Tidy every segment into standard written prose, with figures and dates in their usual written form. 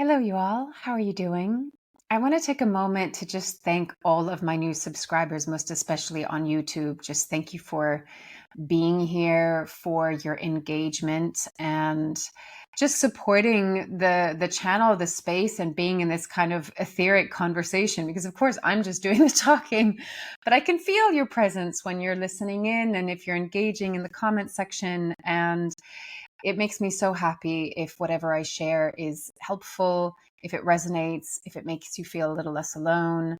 Hello, you all. How are you doing? I want to take a moment to just thank all of my new subscribers, most especially on YouTube. Just thank you for being here, for your engagement, and just supporting the channel, the space, and being in this kind of etheric conversation. Because of course, I'm just doing the talking, but I can feel your presence when you're listening in, and if you're engaging in the comment section. And it makes me so happy if whatever I share is helpful, if it resonates, if it makes you feel a little less alone.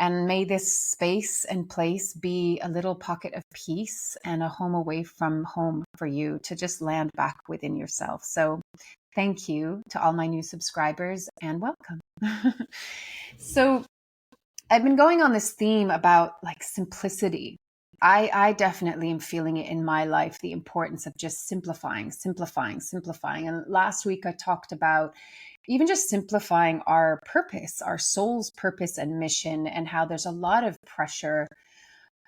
And may this space and place be a little pocket of peace and a home away from home for you to just land back within yourself. So thank you to all my new subscribers and welcome. So I've been going on this theme about like simplicity. I definitely am feeling it in my life, the importance of just simplifying, simplifying, simplifying. And last week I talked about even just simplifying our purpose, our soul's purpose and mission, and how there's a lot of pressure.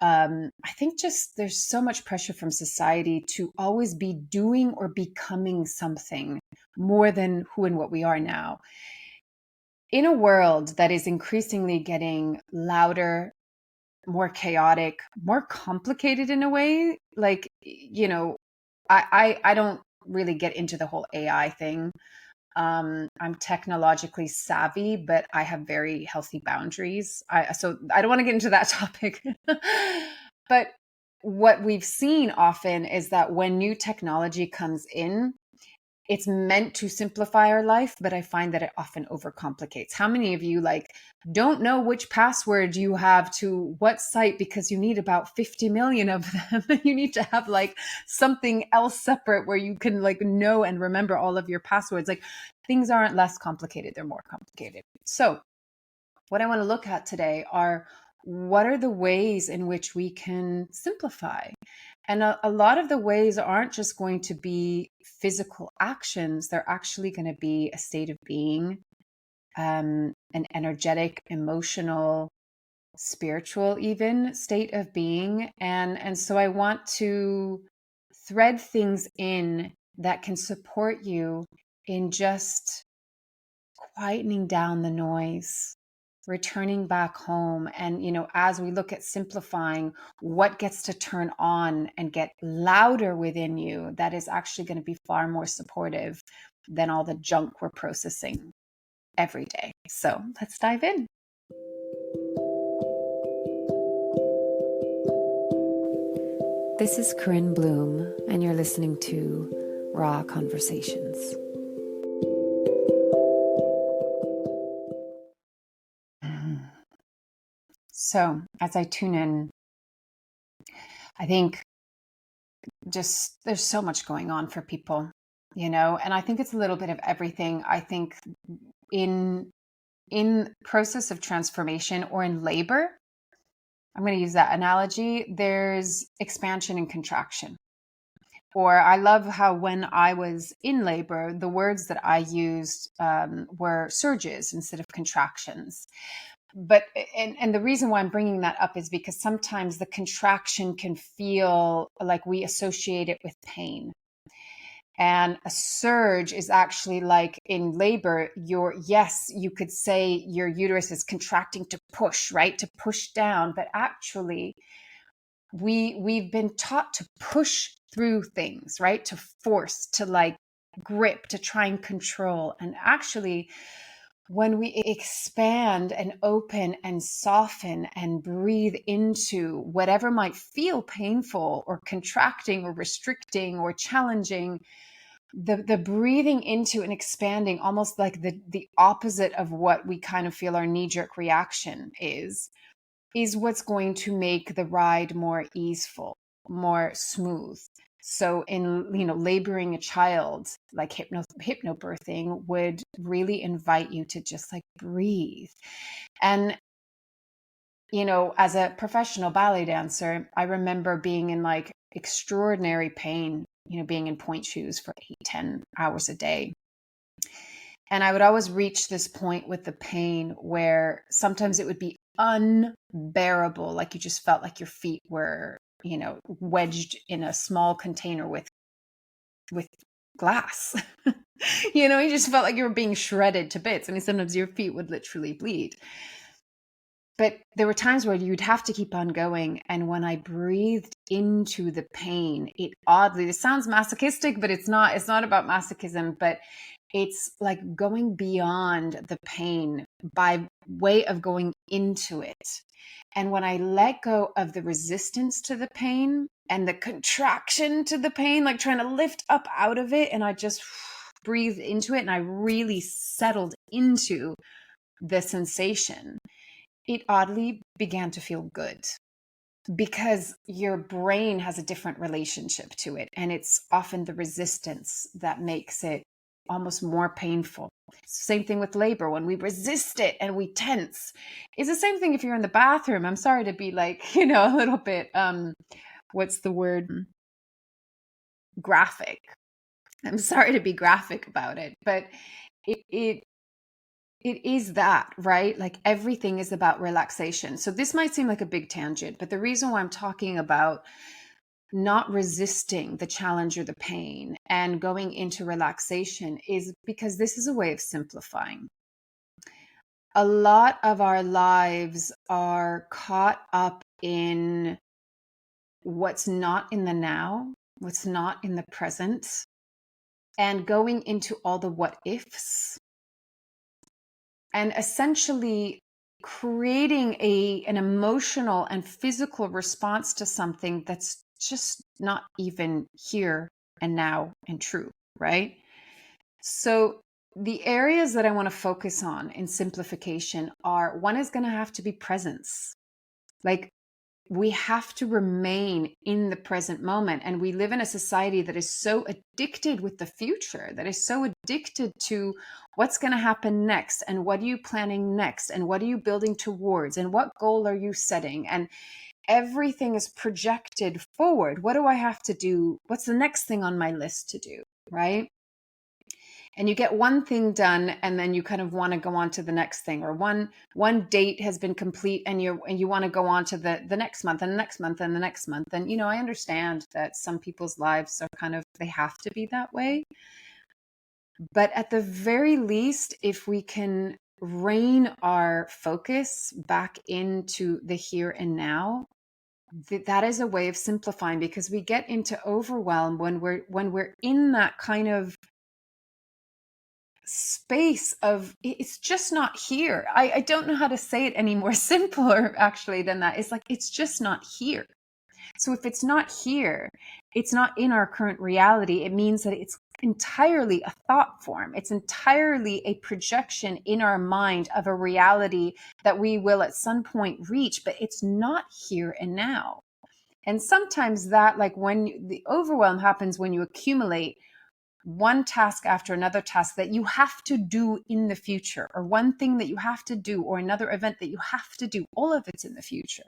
I think just there's so much pressure from society to always be doing or becoming something more than who and what we are now. In a world that is increasingly getting louder, more chaotic, more complicated in a way, like, I don't really get into the whole AI thing. I'm technologically savvy, but I have very healthy boundaries. So I don't want to get into that topic. But what we've seen often is that when new technology comes in, it's meant to simplify our life, but I find that it often overcomplicates. How many of you like don't know which password you have to what site because you need about 50 million of them? You need to have like something else separate where you can like know and remember all of your passwords. Like things aren't less complicated, they're more complicated. So what I want to look at today are what are the ways in which we can simplify? And a lot of the ways aren't just going to be physical actions, they're actually going to be a state of being, an energetic, emotional, spiritual, even state of being. And so I want to thread things in that can support you in just quietening down the noise, returning back home. And, as we look at simplifying what gets to turn on and get louder within you, that is actually going to be far more supportive than all the junk we're processing every day. So let's dive in. This is Corinne Bloom, and you're listening to Raw Conversations. So, as I tune in, I think just there's so much going on for people, and I think it's a little bit of everything. I think in process of transformation or in labor, I'm going to use that analogy, there's expansion and contraction. Or I love how when I was in labor, the words that I used were surges instead of contractions. But and the reason why I'm bringing that up is because sometimes the contraction can feel like we associate it with pain. And a surge is actually like in labor, yes, you could say your uterus is contracting to push, right? To push down. But actually, we've been taught to push through things, right? To force, to like grip, to try and control. And actually, when we expand and open and soften and breathe into whatever might feel painful or contracting or restricting or challenging, the breathing into and expanding, almost like the opposite of what we kind of feel our knee-jerk reaction is what's going to make the ride more easeful, more smooth. So in, laboring a child, like hypnobirthing would really invite you to just like breathe. And, as a professional ballet dancer, I remember being in like extraordinary pain, being in point shoes for 8-10 hours a day. And I would always reach this point with the pain where sometimes it would be unbearable. Like you just felt like your feet were, wedged in a small container with glass. You just felt like you were being shredded to bits. I mean, sometimes your feet would literally bleed. But there were times where you'd have to keep on going. And when I breathed into the pain, this sounds masochistic, but it's not. It's not about masochism, but it's like going beyond the pain by way of going into it. And when I let go of the resistance to the pain and the contraction to the pain, like trying to lift up out of it, and I just breathed into it and I really settled into the sensation, it oddly began to feel good because your brain has a different relationship to it. And it's often the resistance that makes it almost more painful. Same thing with labor. When we resist it and we tense, it's the same thing if you're in the bathroom. I'm sorry to be like, a little bit, what's the word? Graphic. I'm sorry to be graphic about it, but it is that, right? Like everything is about relaxation. So this might seem like a big tangent, but the reason why I'm talking about not resisting the challenge or the pain and going into relaxation is because this is a way of simplifying. A lot of our lives are caught up in what's not in the now, what's not in the present, and going into all the what ifs, and essentially creating an emotional and physical response to something that's just not even here and now and true, right? So the areas that I want to focus on in simplification are, one is going to have to be presence. Like, we have to remain in the present moment. And we live in a society that is so addicted with the future, that is so addicted to what's going to happen next, and what are you planning next, and what are you building towards, and what goal are you setting, and everything is projected forward. What do I have to do? What's the next thing on my list to do, right? And you get one thing done, and then you kind of want to go on to the next thing, or one date has been complete, and you want to go on to the next month and the next month and the next month. And I understand that some people's lives are kind of, they have to be that way, but at the very least, if we can rein our focus back into the here and now, that is a way of simplifying, because we get into overwhelm when we're in that kind of space of, it's just not here. I don't know how to say it any more simpler actually than that. It's like, it's just not here. So if it's not here, it's not in our current reality. It means that it's entirely a thought form. It's entirely a projection in our mind of a reality that we will at some point reach, but it's not here and now. And sometimes that, like when the overwhelm happens, when you accumulate one task after another task that you have to do in the future, or one thing that you have to do, or another event that you have to do, all of it's in the future,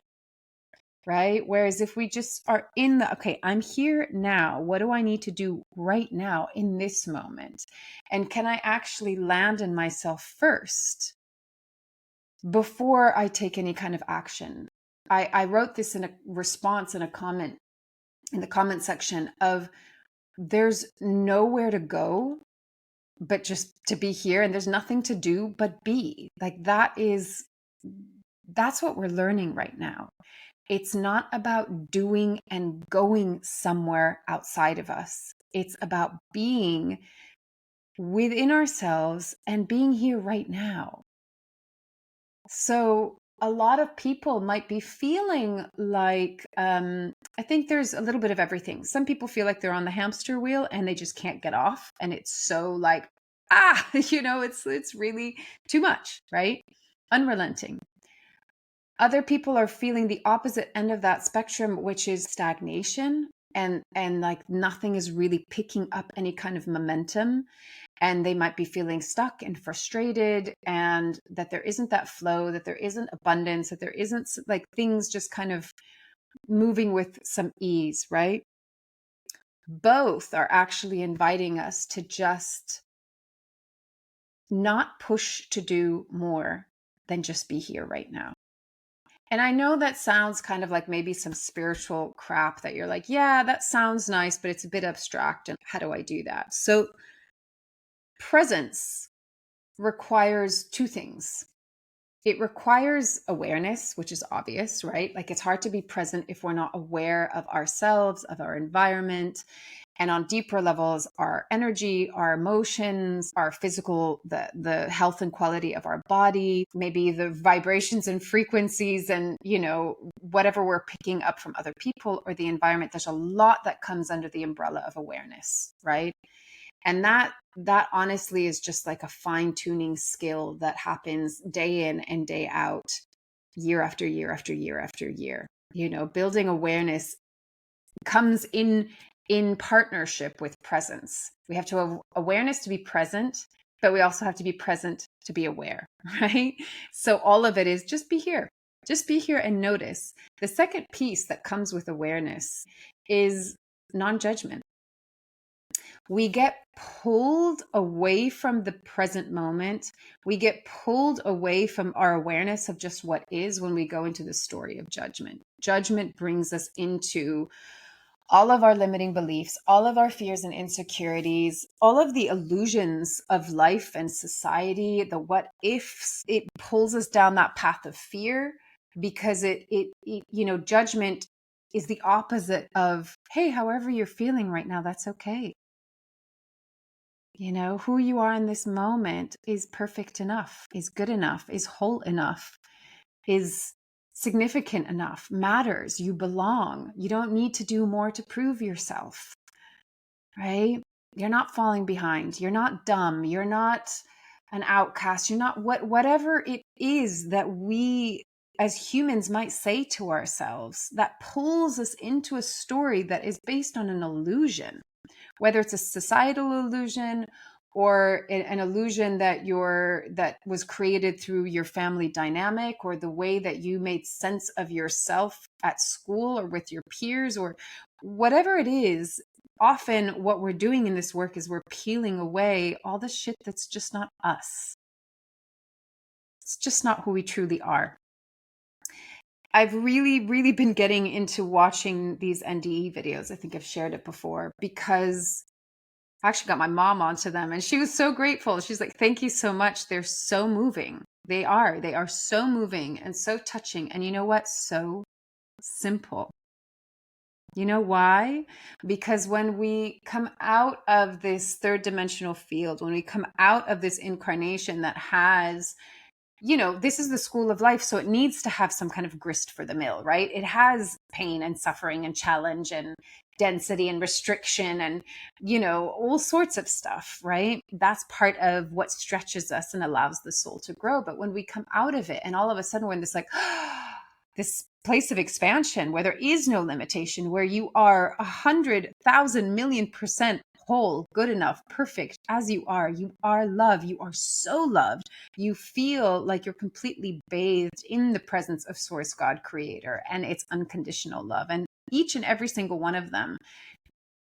right? Whereas if we just are in the, okay, I'm here now. What do I need to do right now in this moment? And can I actually land in myself first before I take any kind of action? I wrote this in a response in a comment in the comment section of, there's nowhere to go but just to be here, and there's nothing to do but be. Like, that's what we're learning right now. It's not about doing and going somewhere outside of us. It's about being within ourselves and being here right now. So a lot of people might be feeling like, I think there's a little bit of everything. Some people feel like they're on the hamster wheel and they just can't get off. And it's so like, it's really too much, right? Unrelenting. Other people are feeling the opposite end of that spectrum, which is stagnation, and like nothing is really picking up any kind of momentum. And they might be feeling stuck and frustrated, and that there isn't that flow, that there isn't abundance, that there isn't like things just kind of moving with some ease, right? Both are actually inviting us to just not push to do more than just be here right now. And I know that sounds kind of like maybe some spiritual crap that you're like, yeah, that sounds nice, but it's a bit abstract. And how do I do that? So, presence requires two things. It requires awareness, which is obvious, right? Like it's hard to be present if we're not aware of ourselves, of our environment, and on deeper levels, our energy, our emotions, our physical, the health and quality of our body, maybe the vibrations and frequencies and, whatever we're picking up from other people or the environment. There's a lot that comes under the umbrella of awareness, right? And that honestly is just like a fine-tuning skill that happens day in and day out, year after year after year after year. Building awareness comes in partnership with presence. We have to have awareness to be present, but we also have to be present to be aware, right? So all of it is just be here. Just be here and notice. The second piece that comes with awareness is non-judgment. We get pulled away from the present moment. We get pulled away from our awareness of just what is when we go into the story of judgment. Judgment brings us into all of our limiting beliefs, all of our fears and insecurities, all of the illusions of life and society, the what ifs. It pulls us down that path of fear because judgment is the opposite of, hey, however you're feeling right now, that's okay. Who you are in this moment is perfect enough, is good enough, is whole enough, is significant enough, matters. You belong. You don't need to do more to prove yourself, right? You're not falling behind. You're not dumb. You're not an outcast. You're not whatever it is that we as humans might say to ourselves that pulls us into a story that is based on an illusion, whether it's a societal illusion or an illusion that was created through your family dynamic or the way that you made sense of yourself at school or with your peers or whatever it is. Often what we're doing in this work is we're peeling away all the shit that's just not us. It's just not who we truly are. I've really, really been getting into watching these NDE videos. I think I've shared it before because I actually got my mom onto them and she was so grateful. She's like, thank you so much. They're so moving. They are so moving and so touching. And you know what? So simple. You know why? Because when we come out of this third dimensional field, when we come out of this incarnation that has, this is the school of life. So it needs to have some kind of grist for the mill, right? It has pain and suffering and challenge and density and restriction and, all sorts of stuff, right? That's part of what stretches us and allows the soul to grow. But when we come out of it and all of a sudden we're in this like, this place of expansion where there is no limitation, where you are 100,000,000,000% whole, good enough, perfect as you are loved, you are so loved, you feel like you're completely bathed in the presence of source God creator and it's unconditional love. And each and every single one of them,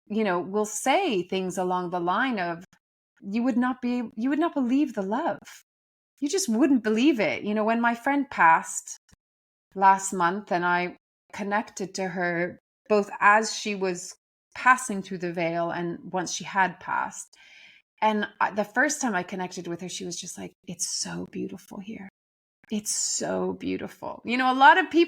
will say things along the line of, you would not believe the love. You just wouldn't believe it. When my friend passed last month and I connected to her both as she was passing through the veil and once she had passed. And the first time I connected with her, she was just like, it's so beautiful here. It's so beautiful. A lot of these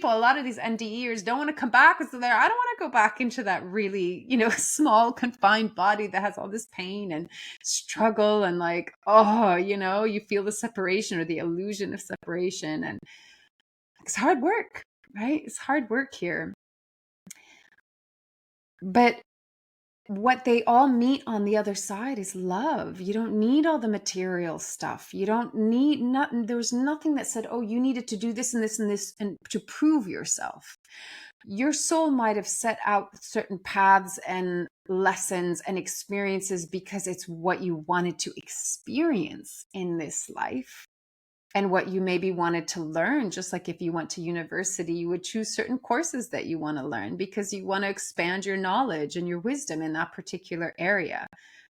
NDEers don't want to come back. So I don't want to go back into that really, small confined body that has all this pain and struggle and like, you feel the separation or the illusion of separation. And it's hard work, right? It's hard work here. But what they all meet on the other side is love. You don't need all the material stuff. You don't need nothing. There was nothing that said, oh, you needed to do this and this and this and to prove yourself. Your soul might have set out certain paths and lessons and experiences because it's what you wanted to experience in this life. And what you maybe wanted to learn, just like if you went to university, you would choose certain courses that you want to learn because you want to expand your knowledge and your wisdom in that particular area.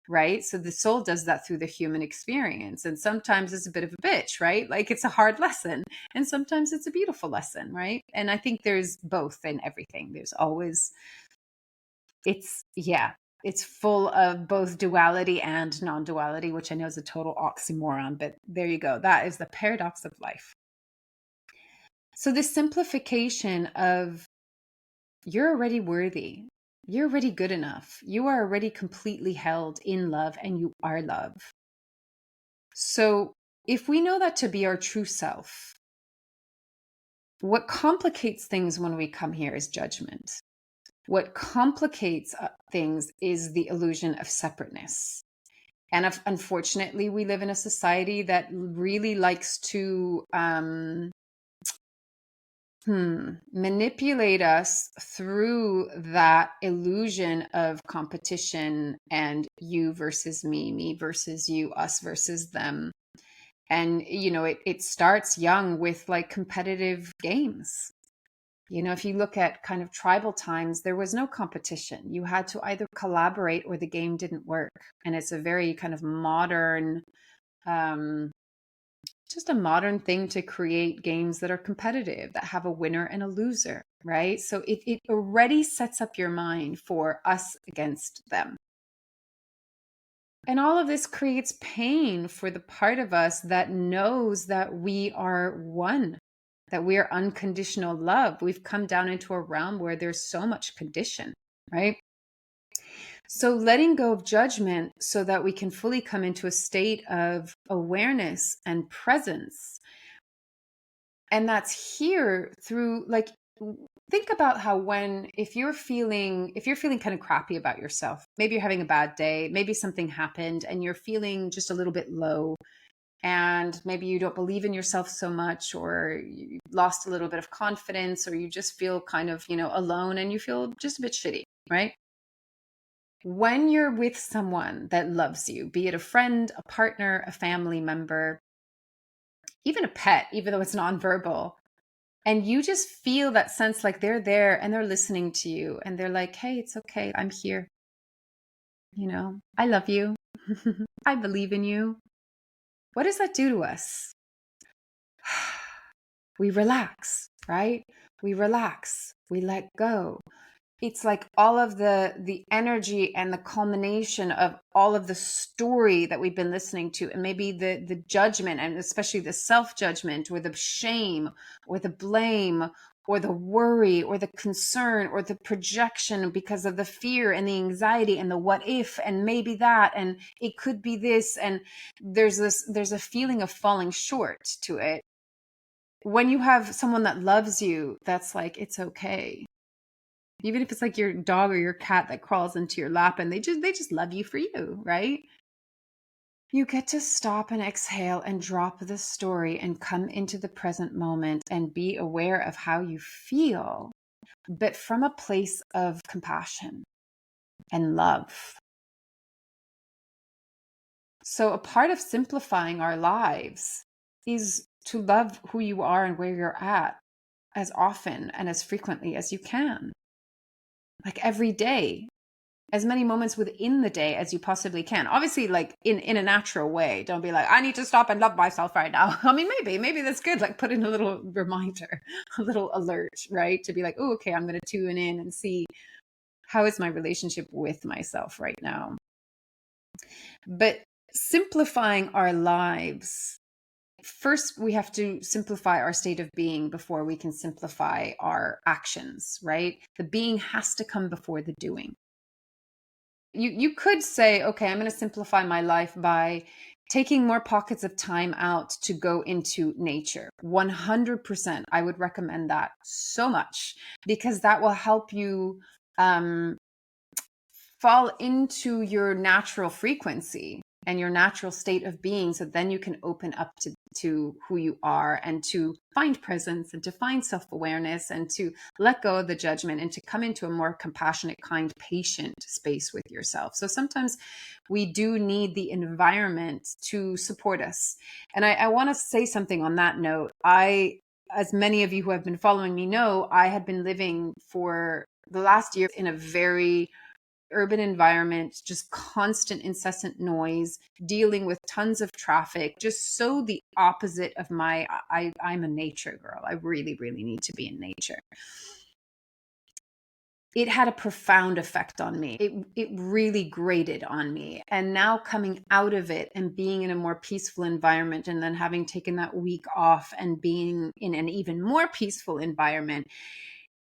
right? So the soul does that through the human experience. And sometimes it's a bit of a bitch, right? Like it's a hard lesson. And sometimes it's a beautiful lesson, right? And I think there's both in everything. There's always, yeah, it's full of both duality and non-duality, which I know is a total oxymoron, but there you go. That is the paradox of life. So the simplification of you're already worthy. You're already good enough. You are already completely held in love and you are love. So if we know that to be our true self, what complicates things when we come here is judgment. What complicates things is the illusion of separateness. And unfortunately, we live in a society that really likes to manipulate us through that illusion of competition and you versus me versus you, us versus them. And, it starts young with like competitive games. If you look at kind of tribal times, there was no competition. You had to either collaborate or the game didn't work. And it's a very kind of modern, just a modern thing to create games that are competitive, that have a winner and a loser, right? So it already sets up your mind for us against them. And all of this creates pain for the part of us that knows that we are one, that we are unconditional love. We've come down into a realm where there's so much condition, right? So letting go of judgment so that we can fully come into a state of awareness and presence. And that's here through, like, think about how if you're feeling kind of crappy about yourself, maybe you're having a bad day, maybe something happened and you're feeling just a little bit low, and maybe you don't believe in yourself so much, or you lost a little bit of confidence, or you just feel kind of, alone and you feel just a bit shitty, right? When you're with someone that loves you, be it a friend, a partner, a family member, even a pet, even though it's nonverbal, and you just feel that sense like they're there and they're listening to you and they're like, hey, it's okay. I'm here. I love you. I believe in you. What does that do to us? We relax, right? We relax. We let go. It's like all of the energy and the culmination of all of the story that we've been listening to, and maybe the judgment, and especially the self-judgment or the shame or the blame or the worry or the concern or the projection because of the fear and the anxiety and the what if and maybe that and it could be this, and there's a feeling of falling short to it. When you have someone that loves you, that's like, it's okay. Even if it's like your dog or your cat that crawls into your lap and they just love you for you, right? You get to stop and exhale and drop the story and come into the present moment and be aware of how you feel, but from a place of compassion and love. So a part of simplifying our lives is to love who you are and where you're at as often and as frequently as you can. Like every day, as many moments within the day as you possibly can. Obviously, like in a natural way. Don't be like, I need to stop and love myself right now. I mean, maybe that's good. Like put in a little reminder, a little alert, right? To be like, oh, okay, I'm going to tune in and see how is my relationship with myself right now. But simplifying our lives, first we have to simplify our state of being before we can simplify our actions, right? The being has to come before the doing. You could say, okay, I'm going to simplify my life by taking more pockets of time out to go into nature. 100%. I would recommend that so much, because that will help you fall into your natural frequency and your natural state of being. So then you can open up to who you are and to find presence and to find self-awareness and to let go of the judgment and to come into a more compassionate, kind, patient space with yourself. So sometimes we do need the environment to support us. And I want to say something on that note. As many of you who have been following me know, I had been living for the last year in a very urban environment, just constant, incessant noise, dealing with tons of traffic, just so the opposite of I'm a nature girl. I really, really need to be in nature. It had a profound effect on me. It really grated on me. And now coming out of it and being in a more peaceful environment, and then having taken that week off and being in an even more peaceful environment,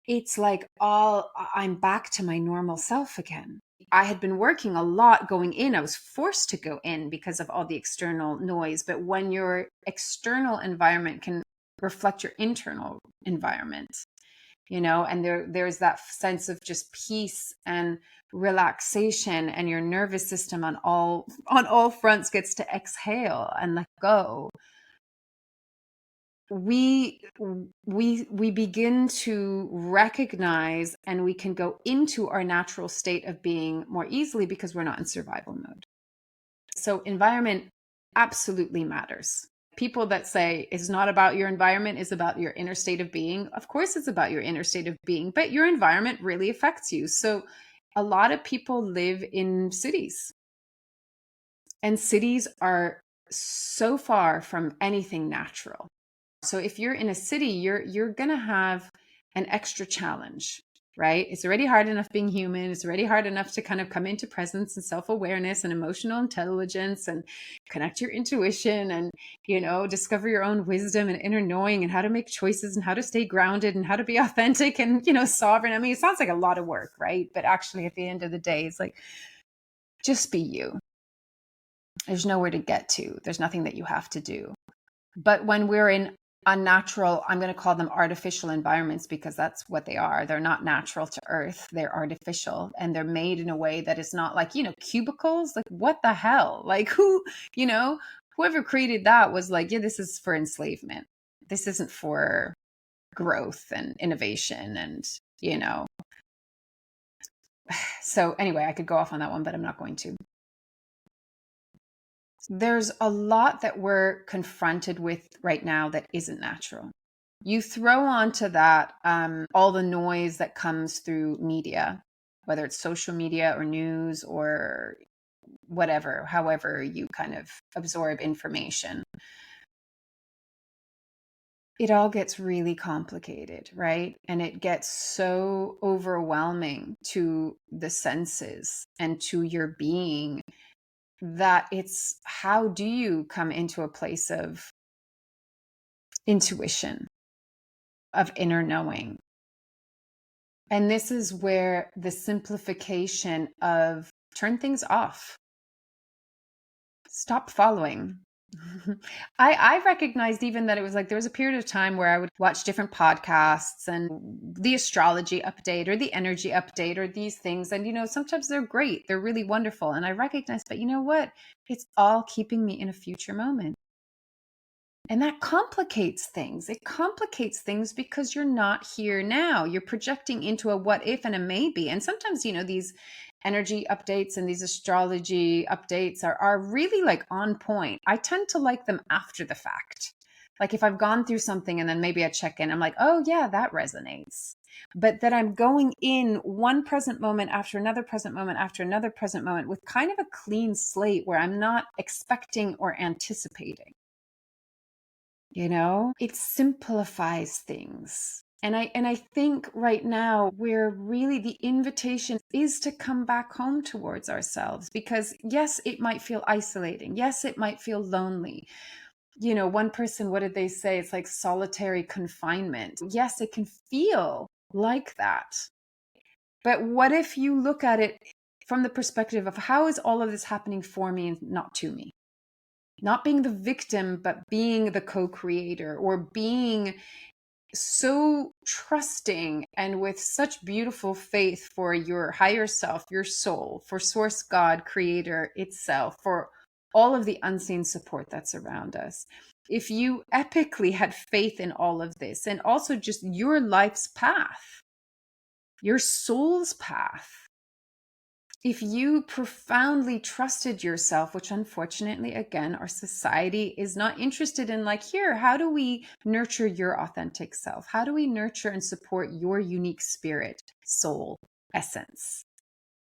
it's like I'm back to my normal self again. I had been working a lot going in. I was forced to go in because of all the external noise. But when your external environment can reflect your internal environment, and there's that sense of just peace and relaxation, and your nervous system on all fronts gets to exhale and let go. We begin to recognize, and we can go into our natural state of being more easily because we're not in survival mode. So environment absolutely matters. People that say it's not about your environment, it's about your inner state of being. Of course it's about your inner state of being, but your environment really affects you. So a lot of people live in cities, and cities are so far from anything natural. So if you're in a city, you're going to have an extra challenge, right? It's already hard enough being human. It's already hard enough to kind of come into presence and self-awareness and emotional intelligence and connect your intuition and, discover your own wisdom and inner knowing and how to make choices and how to stay grounded and how to be authentic and, sovereign. I mean, it sounds like a lot of work, right? But actually at the end of the day, it's like, just be you. There's nowhere to get to. There's nothing that you have to do. But when we're in unnatural, I'm going to call them artificial environments, because that's what they are. They're not natural to earth. They're artificial, and they're made in a way that is not like, cubicles. Like, what the hell? Like, whoever created that was like, yeah, this is for enslavement. This isn't for growth and innovation. And, so anyway, I could go off on that one, but I'm not going to. There's a lot that we're confronted with right now that isn't natural. You throw onto that all the noise that comes through media, whether it's social media or news or whatever, however you kind of absorb information. It all gets really complicated, right? And it gets so overwhelming to the senses and to your being that it's, how do you come into a place of intuition, of inner knowing? And this is where the simplification of turn things off, stop following. I recognized even that it was like, there was a period of time where I would watch different podcasts and the astrology update or the energy update or these things. And, sometimes they're great. They're really wonderful. And I recognized, but you know what? It's all keeping me in a future moment. And that complicates things. It complicates things because you're not here now. You're projecting into a what if and a maybe. And sometimes, these energy updates and these astrology updates are really like on point. I tend to like them after the fact. Like if I've gone through something and then maybe I check in, I'm like, oh yeah, that resonates. But that I'm going in one present moment after another present moment after another present moment with kind of a clean slate where I'm not expecting or anticipating. It simplifies things. And I think right now where really the invitation is to come back home towards ourselves, because yes, it might feel isolating. Yes, it might feel lonely. One person, what did they say? It's like solitary confinement. Yes, it can feel like that. But what if you look at it from the perspective of, how is all of this happening for me and not to me? Not being the victim, but being the co-creator, or being so trusting and with such beautiful faith for your higher self, your soul, for source God, creator itself, for all of the unseen support that's around us. If you epically had faith in all of this, and also just your life's path, your soul's path, if you profoundly trusted yourself, which unfortunately, again, our society is not interested in, like, here, how do we nurture your authentic self? How do we nurture and support your unique spirit, soul, essence?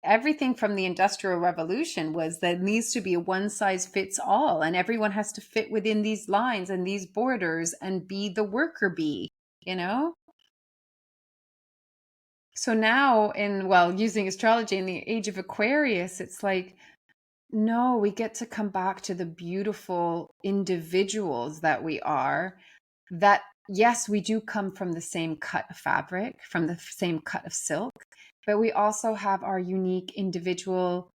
everything from the Industrial Revolution was that it needs to be a one size fits all, and everyone has to fit within these lines and these borders and be the worker bee, you know? So now, using astrology in the age of Aquarius, it's like, no, we get to come back to the beautiful individuals that we are. That, yes, we do come from the same cut of fabric, from the same cut of silk, but we also have our unique individual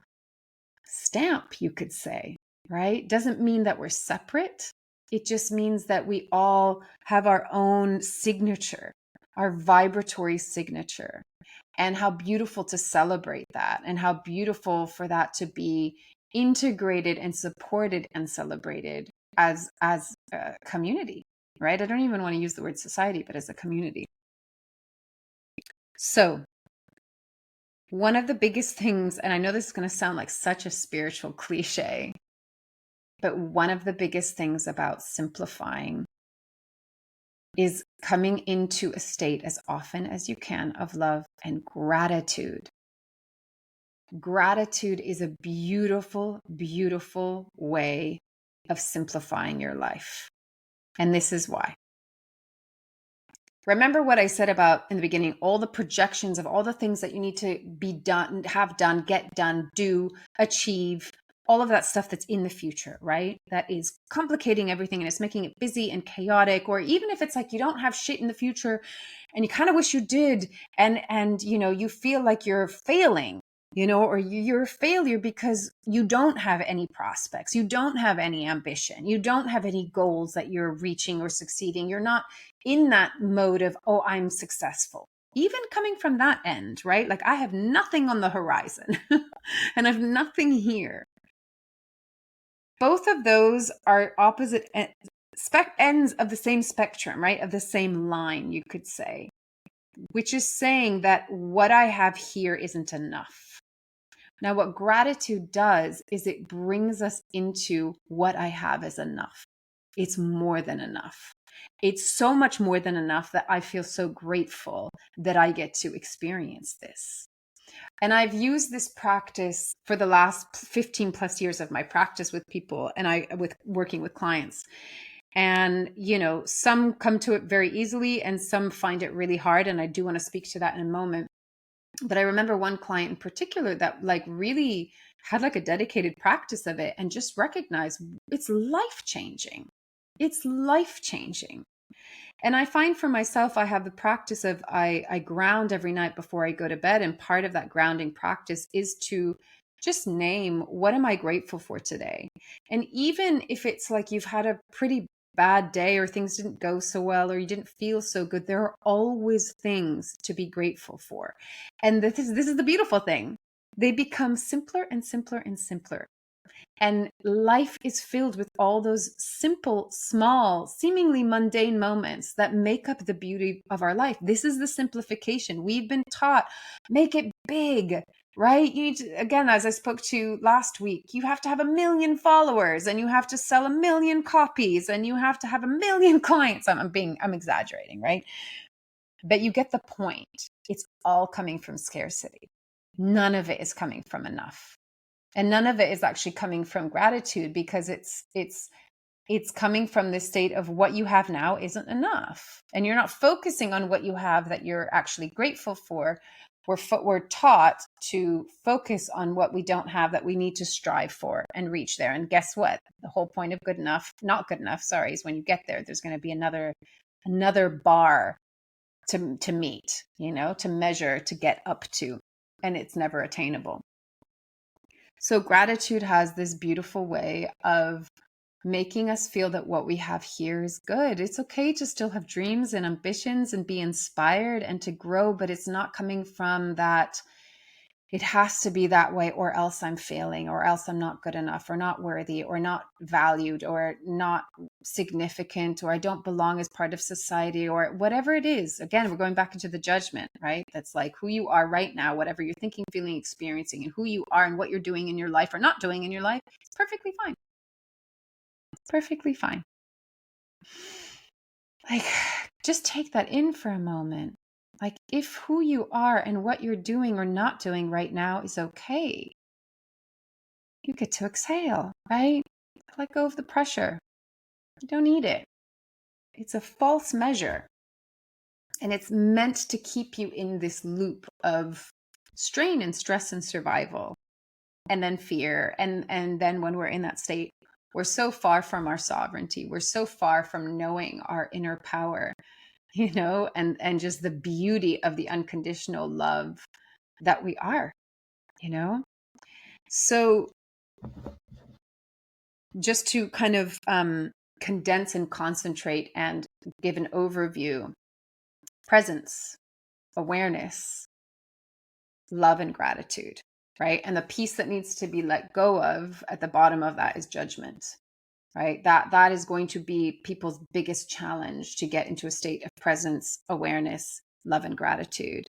stamp, you could say, right? Doesn't mean that we're separate. It just means that we all have our own signature, our vibratory signature. And how beautiful to celebrate that, and how beautiful for that to be integrated and supported and celebrated as a community, right? I don't even want to use the word society, but as a community. So one of the biggest things, and I know this is going to sound like such a spiritual cliche, but one of the biggest things about simplifying is coming into a state as often as you can of love and gratitude. Gratitude is a beautiful, beautiful way of simplifying your life. And this is why. Remember what I said about in the beginning, all the projections of all the things that you need to be done, have done, get done, do, achieve, all of that stuff that's in the future, right? That is complicating everything, and it's making it busy and chaotic. Or even if it's like you don't have shit in the future and you kind of wish you did, and you feel like you're failing, or you're a failure because you don't have any prospects, you don't have any ambition, you don't have any goals that you're reaching or succeeding. You're not in that mode of, oh, I'm successful. Even coming from that end, right? Like, I have nothing on the horizon and I have nothing here. Both of those are opposite ends of the same spectrum, right? Of the same line, you could say, which is saying that what I have here isn't enough. Now, what gratitude does is it brings us into what I have is enough. It's more than enough. It's so much more than enough that I feel so grateful that I get to experience this. And I've used this practice for the last 15 plus years of my practice with people and with working with clients. And, some come to it very easily and some find it really hard. And I do want to speak to that in a moment. But I remember one client in particular that really had a dedicated practice of it and just recognized it's life-changing. It's life-changing. And I find for myself, I have the practice of I ground every night before I go to bed. And part of that grounding practice is to just name, what am I grateful for today? And even if it's like you've had a pretty bad day or things didn't go so well or you didn't feel so good, there are always things to be grateful for. And this is the beautiful thing. They become simpler and simpler and simpler. And life is filled with all those simple, small, seemingly mundane moments that make up the beauty of our life. This is the simplification. We've been taught, make it big, right? You need to, again, as I spoke to last week, you have to have 1 million followers and you have to sell 1 million copies and you have to have 1 million clients. I'm exaggerating, right? But you get the point. It's all coming from scarcity. None of it is coming from enough. And none of it is actually coming from gratitude, because it's coming from this state of what you have now isn't enough. And you're not focusing on what you have that you're actually grateful for. We're taught to focus on what we don't have that we need to strive for and reach there. And guess what? The whole point of not good enough, is when you get there, there's going to be another bar to meet, to measure, to get up to, and it's never attainable. So gratitude has this beautiful way of making us feel that what we have here is good. It's okay to still have dreams and ambitions and be inspired and to grow, but it's not coming from that it has to be that way or else I'm failing or else I'm not good enough or not worthy or not valued or not significant or I don't belong as part of society or whatever it is. Again, we're going back into the judgment, right? That's like who you are right now, whatever you're thinking, feeling, experiencing, and who you are and what you're doing in your life or not doing in your life. It's perfectly fine. It's perfectly fine. Just take that in for a moment. Like, if who you are and what you're doing or not doing right now is okay, you get to exhale, right? Let go of the pressure. You don't need it. It's a false measure. And it's meant to keep you in this loop of strain and stress and survival, and then fear. And then when we're in that state, we're so far from our sovereignty. We're so far from knowing our inner power, and just the beauty of the unconditional love that we are, you know? So just to kind of condense and concentrate and give an overview: presence, awareness, love, and gratitude, right? And the piece that needs to be let go of at the bottom of that is judgment, right? That is going to be people's biggest challenge to get into a state of presence, awareness, love, and gratitude.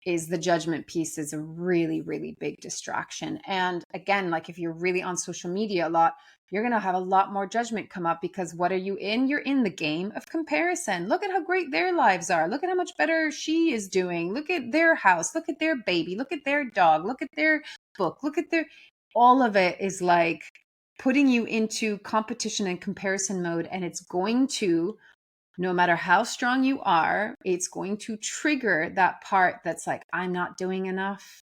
Is the judgment piece is a really, really big distraction. And again, like if you're really on social media a lot, you're going to have a lot more judgment come up, because what are you in? You're in the game of comparison. Look at how great their lives are. Look at how much better she is doing. Look at their house. Look at their baby. Look at their dog. Look at their book. Look at their, all of it is like putting you into competition and comparison mode. And it's going to, no matter how strong you are, it's going to trigger that part that's like, I'm not doing enough.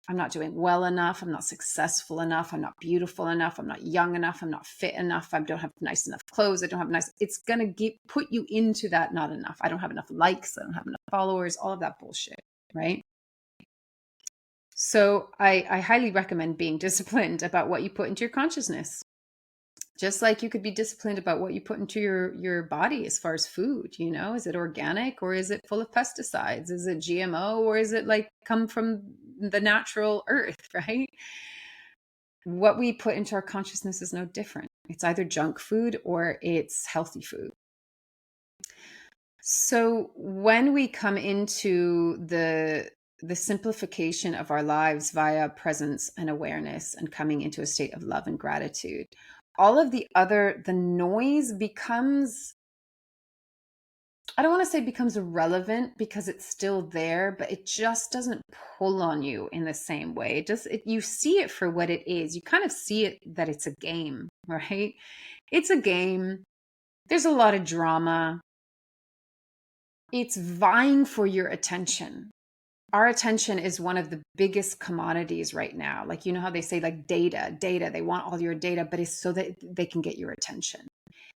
I'm not doing well enough. I'm not successful enough. I'm not beautiful enough. I'm not young enough. I'm not fit enough. I don't have nice enough clothes. I don't have nice. It's going to put you into that not enough. I don't have enough likes. I don't have enough followers, all of that bullshit, right? So I highly recommend being disciplined about what you put into your consciousness. Just like you could be disciplined about what you put into your body as far as food, is it organic or is it full of pesticides? Is it GMO or is it like come from the natural earth, right? What we put into our consciousness is no different. It's either junk food or it's healthy food. So when we come into the simplification of our lives via presence and awareness and coming into a state of love and gratitude, all of the noise becomes, I don't want to say becomes irrelevant, because it's still there, but it just doesn't pull on you in the same way. You see it for what it is. You kind of see it that it's a game, right? It's a game. There's a lot of drama. It's vying for your attention. Our attention is one of the biggest commodities right now. Like, how they say like data, they want all your data, but it's so that they can get your attention.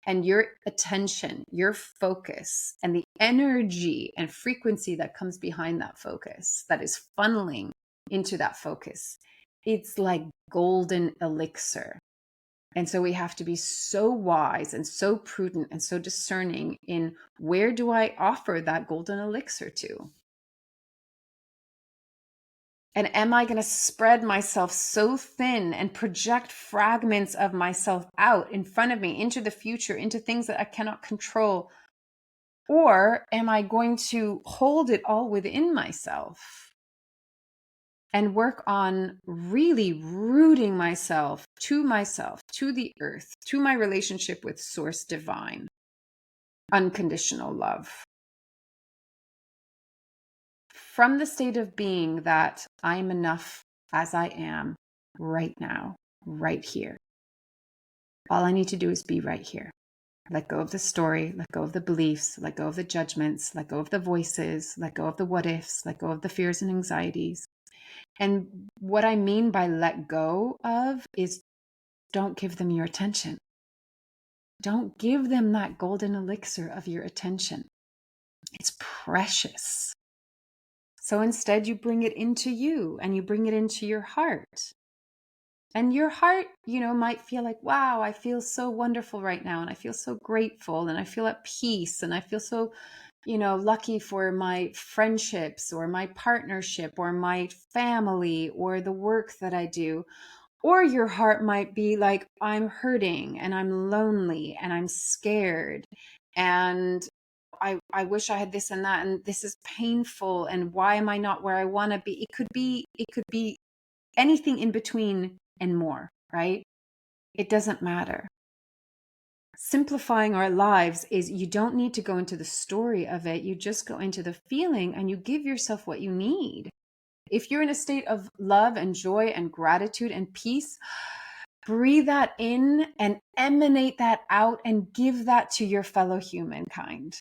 And your attention, your focus, and the energy and frequency that comes behind that focus, that is funneling into that focus, it's like golden elixir. And so we have to be so wise and so prudent and so discerning in, where do I offer that golden elixir to? And am I going to spread myself so thin and project fragments of myself out in front of me, into the future, into things that I cannot control? Or am I going to hold it all within myself and work on really rooting myself, to the earth, to my relationship with Source Divine, unconditional love? From the state of being that I'm enough as I am right now, right here. All I need to do is be right here. Let go of the story, let go of the beliefs, let go of the judgments, let go of the voices, let go of the what ifs, let go of the fears and anxieties. And what I mean by let go of is, don't give them your attention. Don't give them that golden elixir of your attention. It's precious. So instead, you bring it into you and you bring it into your heart. And your heart, might feel like, wow, I feel so wonderful right now. And I feel so grateful. And I feel at peace. And I feel so, lucky for my friendships or my partnership or my family or the work that I do. Or your heart might be like, I'm hurting and I'm lonely and I'm scared. And I wish I had this and that. And this is painful. And why am I not where I want to be? It could be anything in between and more, right? It doesn't matter. Simplifying our lives is you don't need to go into the story of it. You just go into the feeling and you give yourself what you need. If you're in a state of love and joy and gratitude and peace, breathe that in and emanate that out and give that to your fellow humankind.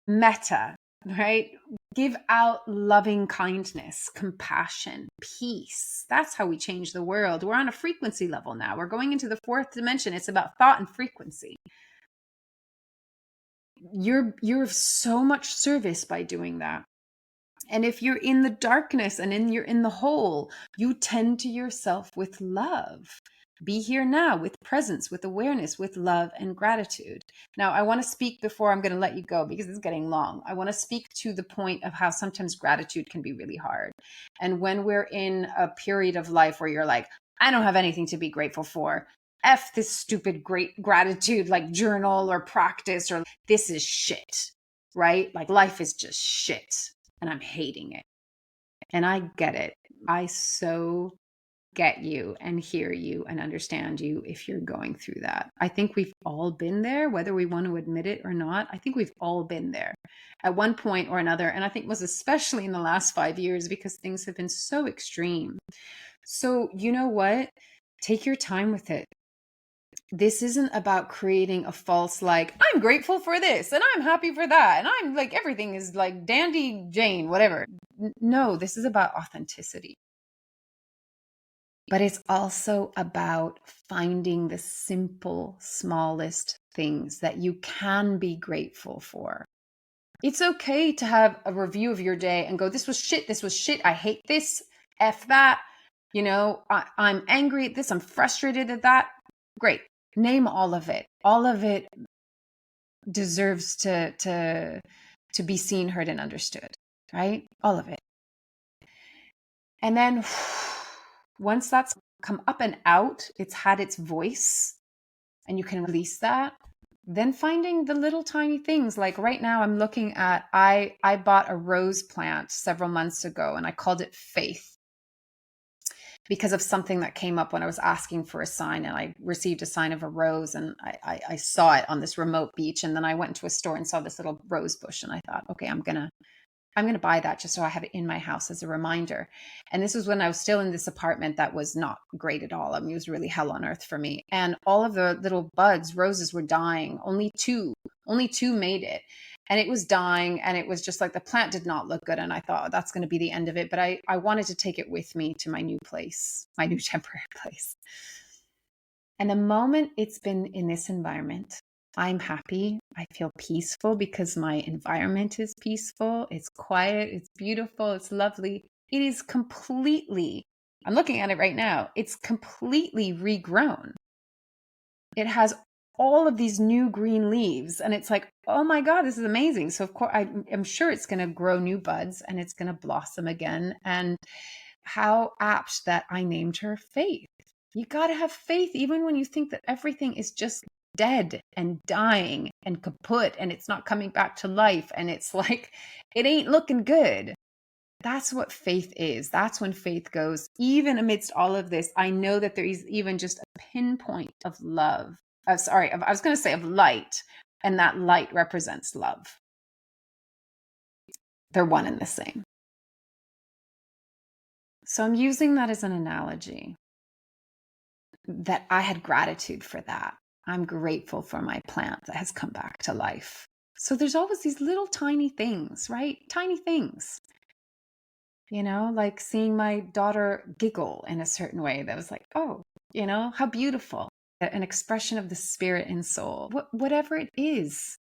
Metta, right? Give out loving kindness, compassion, peace. That's how we change the world. We're on a frequency level now. We're going into the fourth dimension. It's about thought and frequency. You're of so much service by doing that. And if you're in the darkness and you're in the hole, you tend to yourself with love. Be here now with presence, with awareness, with love and gratitude. Now, I want to speak before I'm going to let you go because it's getting long. I want to speak to the point of how sometimes gratitude can be really hard. And when we're in a period of life where you're like, I don't have anything to be grateful for. F this stupid great gratitude like journal or practice, or this is shit, right? Like life is just shit and I'm hating it. And I get it. I so get you and hear you and understand you if you're going through that. I think we've all been there, whether we want to admit it or not. I think we've all been there at one point or another. And I think was especially in the last 5 years because things have been so extreme. So you know what? Take your time with it. This isn't about creating a false, like, I'm grateful for this and I'm happy for that. And I'm like, everything is like dandy Jane, whatever. No, this is about authenticity. But it's also about finding the simple, smallest things that you can be grateful for. It's okay to have a review of your day and go, this was shit, I hate this, F that, I'm angry at this, I'm frustrated at that. Great. Name all of it. All of it deserves to be seen, heard, and understood, right? All of it. And then once that's come up and out, it's had its voice and you can release that, then finding the little tiny things. Like right now I'm looking at, I bought a rose plant several months ago and I called it Faith because of something that came up when I was asking for a sign, and I received a sign of a rose, and I saw it on this remote beach. And then I went into a store and saw this little rose bush and I thought, okay, I'm going to buy that just so I have it in my house as a reminder. And this was when I was still in this apartment that was not great at all. I mean, it was really hell on earth for me. And all of the little buds, roses were dying. Only two made it. And it was dying. And it was just like the plant did not look good. And I thought, oh, that's going to be the end of it. But I wanted to take it with me to my new place, my new temporary place. And the moment it's been in this environment, I'm happy. I feel peaceful because my environment is peaceful. It's quiet. It's beautiful. It's lovely. It is completely, I'm looking at it right now. It's completely regrown. It has all of these new green leaves and it's like, oh my God, this is amazing. So of course, I'm sure it's going to grow new buds and it's going to blossom again. And how apt that I named her Faith. You got to have faith even when you think that everything is just dead and dying and kaput and it's not coming back to life and it's like, it ain't looking good. That's what faith is. That's when faith goes, even amidst all of this, I know that there is even just a pinpoint of love. I was going to say of light, and that light represents love. They're one and the same. So I'm using that as an analogy that I had gratitude for that. I'm grateful for my plant that has come back to life. So there's always these little tiny things, right? Tiny things. Like seeing my daughter giggle in a certain way that was like, oh, how beautiful. An expression of the spirit and soul. Whatever it is.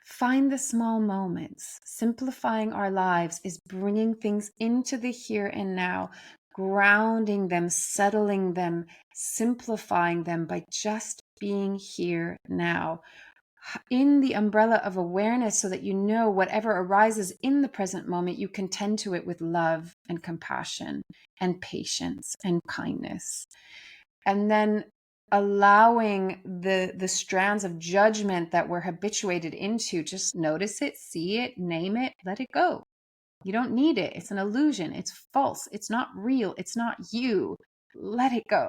Find the small moments. Simplifying our lives is bringing things into the here and now, grounding them, settling them, simplifying them by just being here now in the umbrella of awareness, so that whatever arises in the present moment, you can tend to it with love and compassion and patience and kindness. And then allowing the strands of judgment that we're habituated into, just notice it, see it, name it, let it go. You don't need it. It's an illusion. It's false. It's not real. It's not you. Let it go.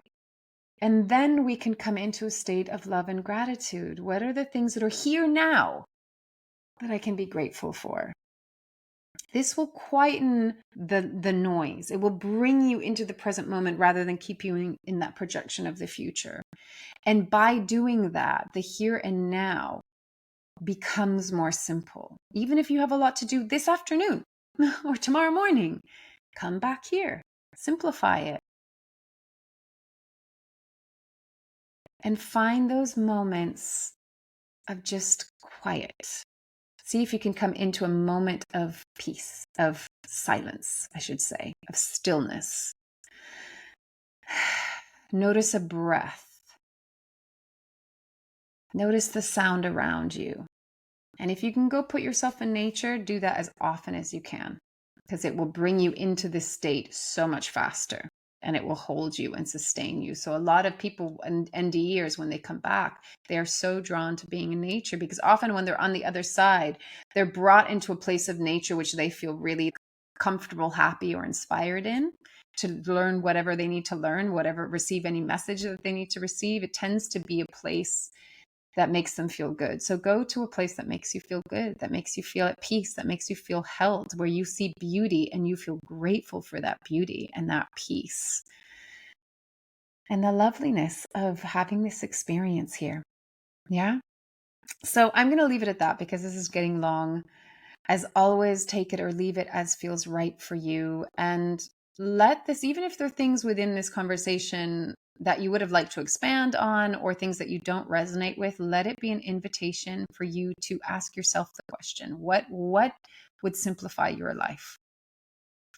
And then we can come into a state of love and gratitude. What are the things that are here now that I can be grateful for? This will quieten the noise. It will bring you into the present moment rather than keep you in that projection of the future. And by doing that, the here and now becomes more simple. Even if you have a lot to do this afternoon or tomorrow morning, come back here, simplify it. And find those moments of just quiet. See if you can come into a moment of peace, of silence, I should say, of stillness. Notice a breath. Notice the sound around you. And if you can go put yourself in nature, do that as often as you can, because it will bring you into this state so much faster, and it will hold you and sustain you. So a lot of people and NDEers, when they come back, they are so drawn to being in nature, because often when they're on the other side, they're brought into a place of nature which they feel really comfortable, happy, or inspired in, to learn whatever they need to learn, receive any message that they need to receive. It tends to be a place that makes them feel good. So go to a place that makes you feel good, that makes you feel at peace, that makes you feel held, where you see beauty and you feel grateful for that beauty and that peace and the loveliness of having this experience here. Yeah. So I'm going to leave it at that, because this is getting long. As always, take it or leave it as feels right for you. And let this, even if there are things within this conversation that you would have liked to expand on, or things that you don't resonate with, let it be an invitation for you to ask yourself the question, what would simplify your life?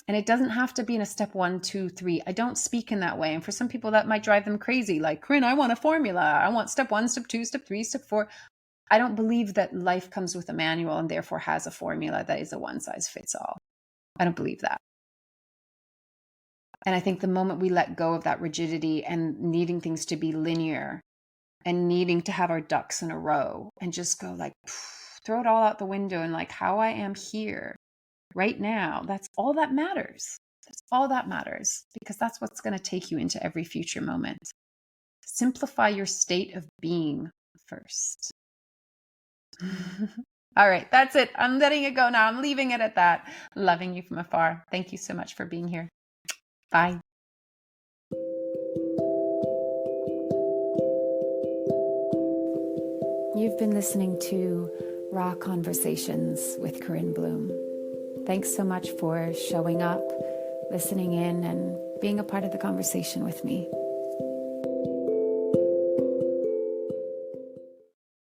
And it doesn't have to be in a step 1, 2, 3. I don't speak in that way. And for some people that might drive them crazy. Like, Corinne, I want a formula. I want step 1, step 2, step 3, step 4. I don't believe that life comes with a manual and therefore has a formula that is a one size fits all. I don't believe that. And I think the moment we let go of that rigidity and needing things to be linear and needing to have our ducks in a row and just go like, throw it all out the window, and like, how I am here right now, that's all that matters. That's all that matters, because that's what's going to take you into every future moment. Simplify your state of being first. All right, that's it. I'm letting it go now. I'm leaving it at that. Loving you from afar. Thank you so much for being here. Bye. You've been listening to Raw Conversations with Corinne Bloom. Thanks so much for showing up, listening in, and being a part of the conversation with me.